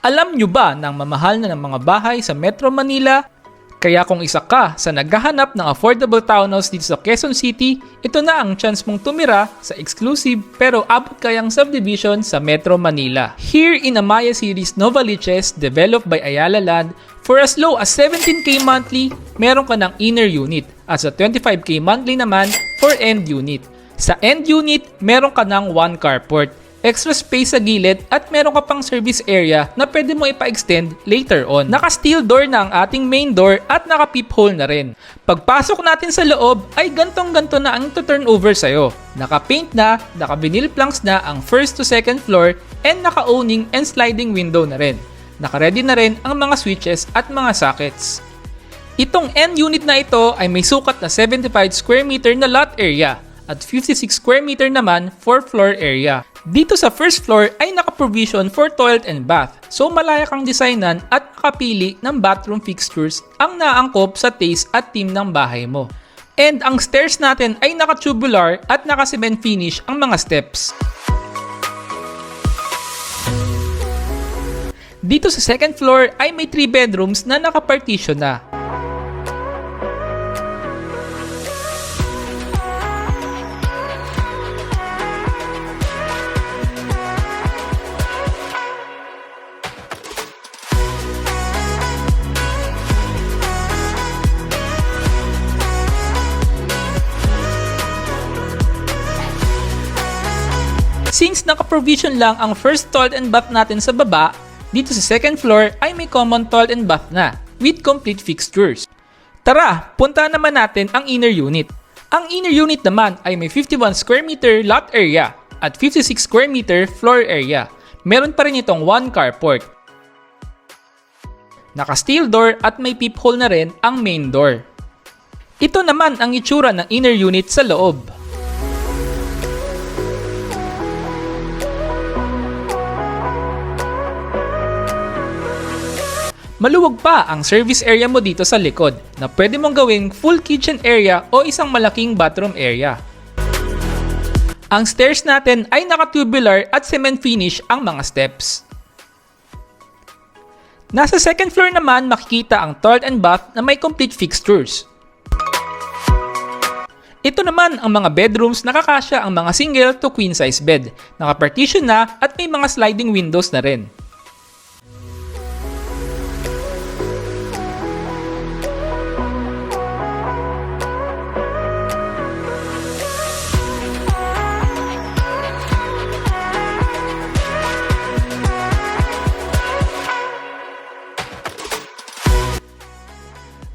Alam nyo ba na mamahal na ng mga bahay sa Metro Manila? Kaya kung isa ka sa naghahanap ng affordable townhouse dito sa Quezon City, ito na ang chance mong tumira sa exclusive pero abot kayang subdivision sa Metro Manila. Here in Amaya Series Novaliches, developed by Ayala Land, for as low as 17k monthly, meron ka ng inner unit at sa 25k monthly naman for end unit. Sa end unit, meron ka ng 1 carport, extra space sa gilid at meron ka pang service area na pwede mo ipa-extend later on. Naka-steel door na ang ating main door at naka-peephole na rin. Pagpasok natin sa loob ay gantong-ganto na ang turnover sa'yo. Naka-paint na, naka-vinyl planks na ang first to second floor and naka-owning and sliding window na rin. Naka-ready na rin ang mga switches at mga sockets. Itong end unit na ito ay may sukat na 75 square meter na lot area at 56 square meter naman for floor area. Dito sa first floor ay naka-provision for toilet and bath. So malaya kang designan at makapili ng bathroom fixtures ang naangkop sa taste at theme ng bahay mo. And ang stairs natin ay naka-tubular at naka-cement finish ang mga steps. Dito sa second floor ay may 3 bedrooms na naka-partition na. Since naka-provision lang ang first toilet and bath natin sa baba, dito sa second floor ay may common toilet and bath na with complete fixtures. Tara, punta naman natin ang inner unit. Ang inner unit naman ay may 51 square meter lot area at 56 square meter floor area. Meron pa rin itong 1 carport. Naka-steel door at may peephole na rin ang main door. Ito naman ang itsura ng inner unit sa loob. Maluwag pa ang service area mo dito sa likod na pwede mong gawing full kitchen area o isang malaking bathroom area. Ang stairs natin ay naka-tubular at cement finish ang mga steps. Nasa second floor naman makikita ang toilet and bath na may complete fixtures. Ito naman ang mga bedrooms, nakakasya ang mga single to queen size bed. Naka-partition na at may mga sliding windows na rin.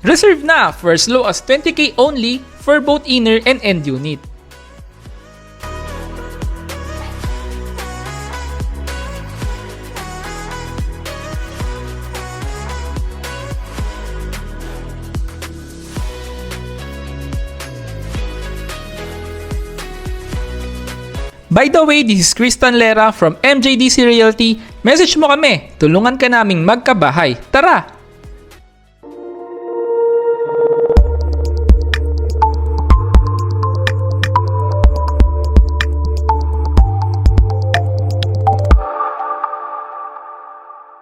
Reserved na for as low as 20k only for both inner and end unit. By the way, this is Christian Lera from MJDC Realty. Message mo kami, tulungan ka naming magkabahay. Tara!